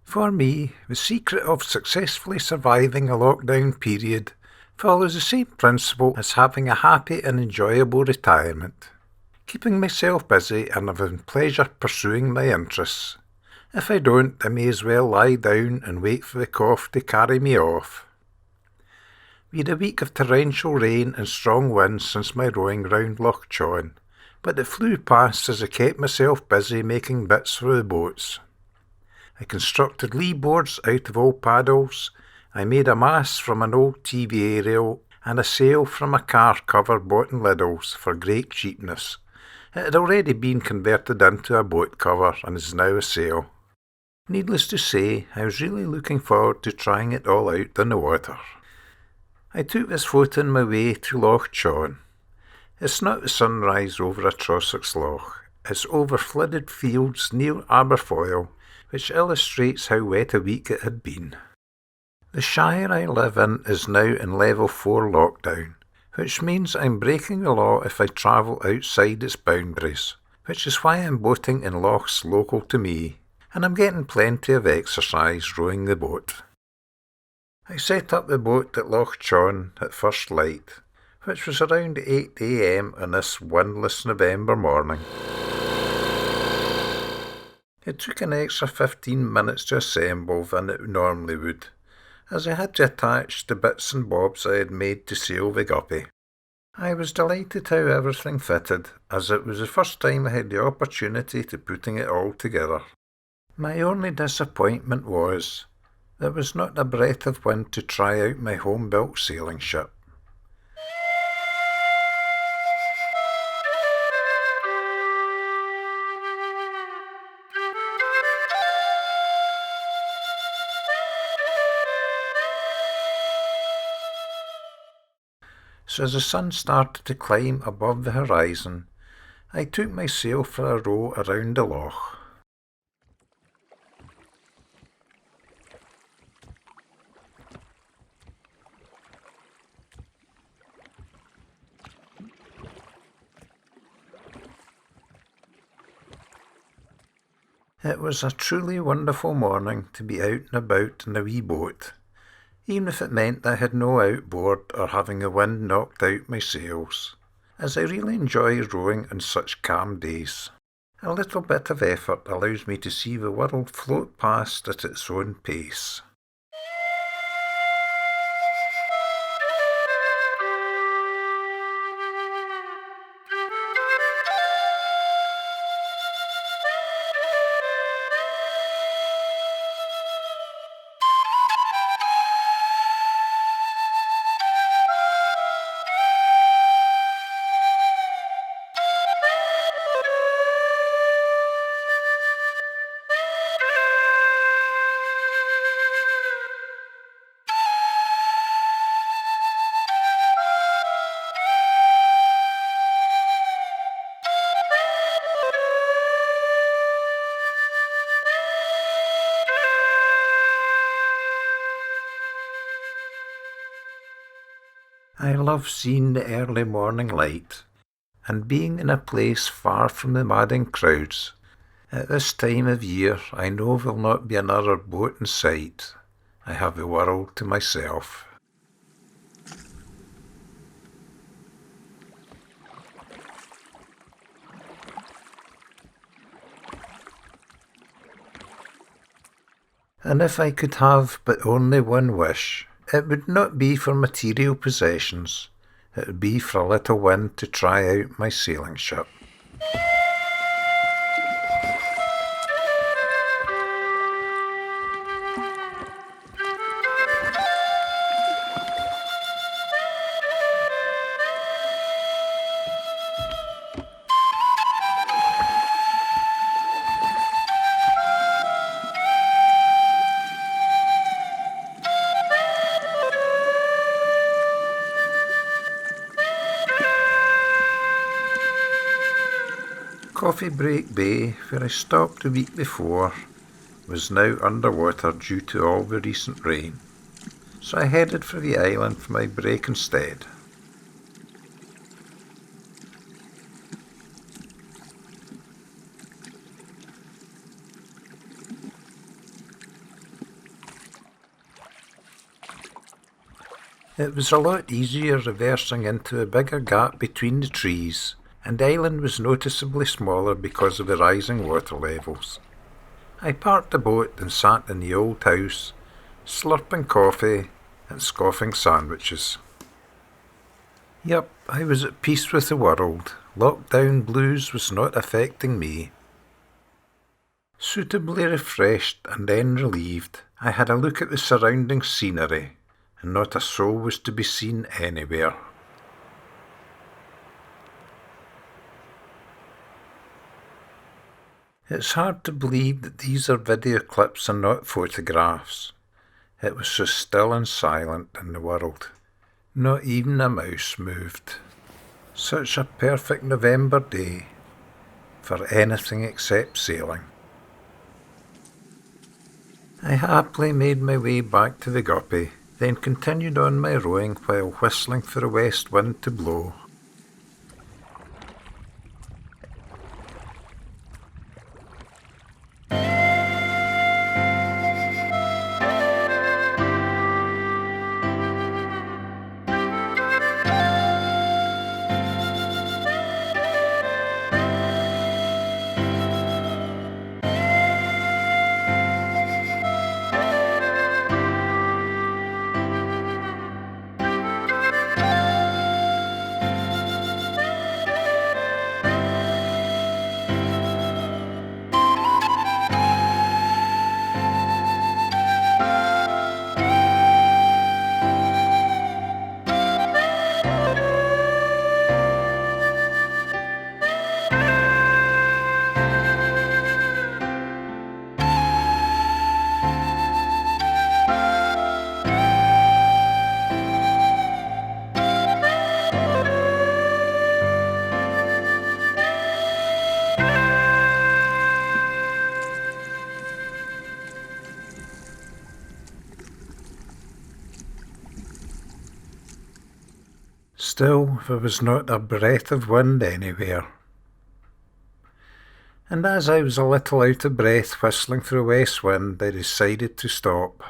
For me, the secret of successfully surviving a lockdown period follows the same principle as having a happy and enjoyable retirement. Keeping myself busy and having pleasure pursuing my interests. If I don't, I may as well lie down and wait for the cough to carry me off. We had a week of torrential rain and strong winds since my rowing round Loch Chon, but it flew past as I kept myself busy making bits for the boats. I constructed lee boards out of old paddles, I made a mast from an old TV aerial, and a sail from a car cover bought in Lidl's for great cheapness. It had already been converted into a boat cover and is now a sail. Needless to say, I was really looking forward to trying it all out in the water. I took this photo on my way to Loch Chon. It's not the sunrise over a Trossachs loch, it's over flooded fields near Aberfoyle, which illustrates how wet a week it had been. The shire I live in is now in level 4 lockdown, which means I'm breaking the law if I travel outside its boundaries, which is why I'm boating in lochs local to me, and I'm getting plenty of exercise rowing the boat. I set up the boat at Loch Chon at first light, which was around 8 a.m. on this windless November morning. It took an extra 15 minutes to assemble than it normally would, as I had to attach the bits and bobs I had made to sail the Guppy. I was delighted how everything fitted, as it was the first time I had the opportunity to putting it all together. My only disappointment was there was not a breath of wind to try out my home-built sailing ship. So as the sun started to climb above the horizon, I took my sail for a row around the loch. It was a truly wonderful morning to be out and about in a wee boat, even if it meant I had no outboard or having the wind knocked out my sails, as I really enjoy rowing on such calm days. A little bit of effort allows me to see the world float past at its own pace. I love seeing the early morning light, and being in a place far from the madding crowds. At this time of year I know there'll not be another boat in sight. I have the world to myself. And if I could have but only one wish, it would not be for material possessions, it would be for a little wind to try out my sailing ship. Coffee Break Bay, where I stopped the week before, was now underwater due to all the recent rain, so I headed for the island for my break instead. It was a lot easier reversing into a bigger gap between the trees, and the island was noticeably smaller because of the rising water levels. I parked the boat and sat in the old house, slurping coffee and scoffing sandwiches. Yep, I was at peace with the world. Lockdown blues was not affecting me. Suitably refreshed and then relieved, I had a look at the surrounding scenery, and not a soul was to be seen anywhere. It's hard to believe that these are video clips and not photographs. It was so still and silent in the world. Not even a mouse moved. Such a perfect November day for anything except sailing. I happily made my way back to the Guppy, then continued on my rowing while whistling for a west wind to blow. Still, there was not a breath of wind anywhere. And as I was a little out of breath whistling through west wind, I decided to stop.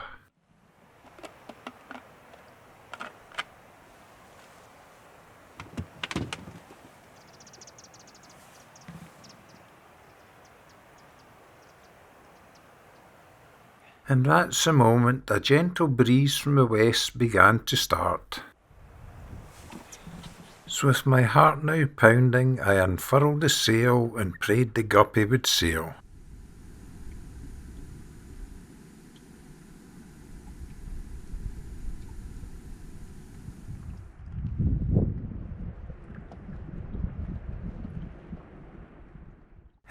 And that's the moment a gentle breeze from the west began to start. So with my heart now pounding, I unfurled the sail and prayed the Guppy would sail.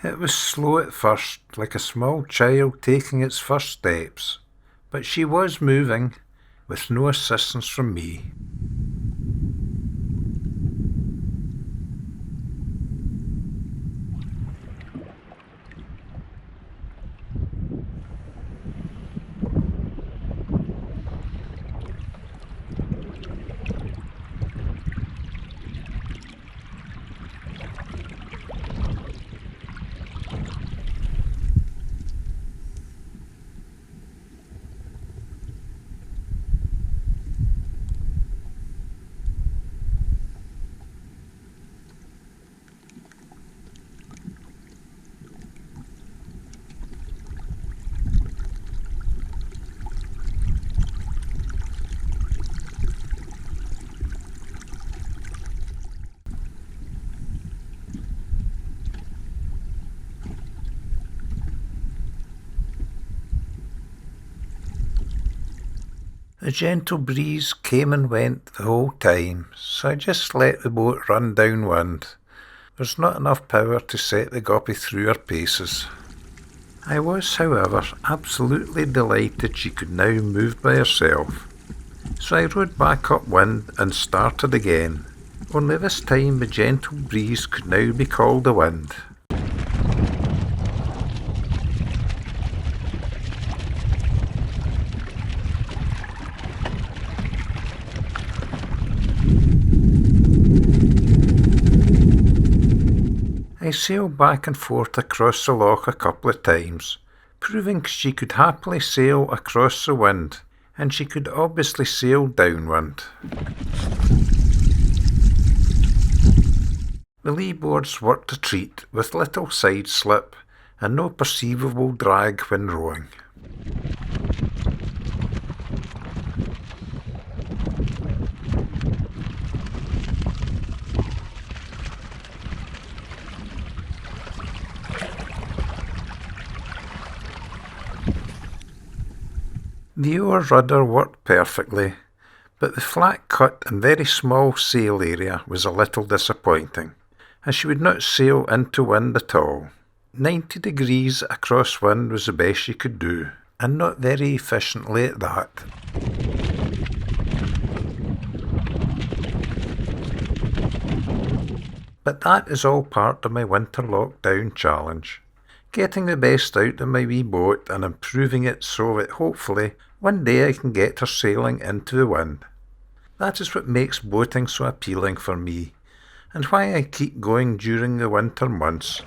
It was slow at first, like a small child taking its first steps, but she was moving, with no assistance from me. The gentle breeze came and went the whole time, so I just let the boat run downwind. There's not enough power to set the Guppy through her paces. I was, however, absolutely delighted she could now move by herself. So I rowed back upwind and started again, only this time the gentle breeze could now be called a wind. I sailed back and forth across the loch a couple of times, proving she could happily sail across the wind, and she could obviously sail downwind. The lee boards worked a treat with little side slip and no perceivable drag when rowing. The oar rudder worked perfectly, but the flat cut and very small sail area was a little disappointing, as she would not sail into wind at all. 90 degrees across wind was the best she could do, and not very efficiently at that. But that is all part of my winter lockdown challenge. Getting the best out of my wee boat and improving it so that hopefully one day I can get her sailing into the wind. That is what makes boating so appealing for me, and why I keep going during the winter months.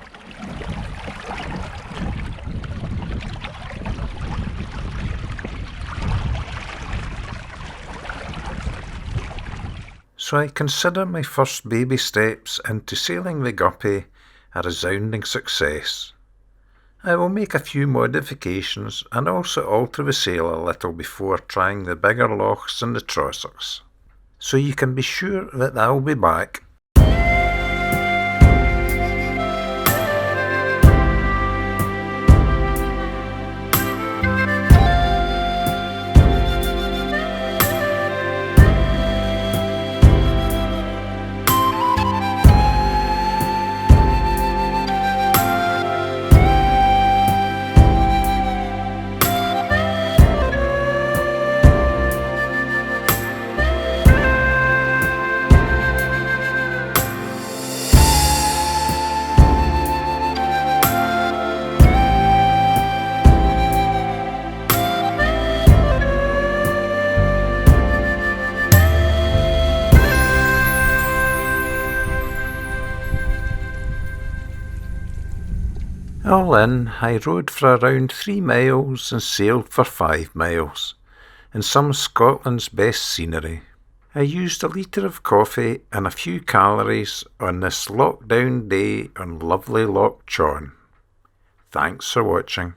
So I consider my first baby steps into sailing the Guppy a resounding success. I will make a few modifications and also alter the sail a little before trying the bigger lochs and the trossachs. So you can be sure that I'll be back. All in, I rowed for around 3 miles and sailed for 5 miles, in some of Scotland's best scenery. I used a litre of coffee and a few calories on this lockdown day on lovely Loch Chon. Thanks for watching.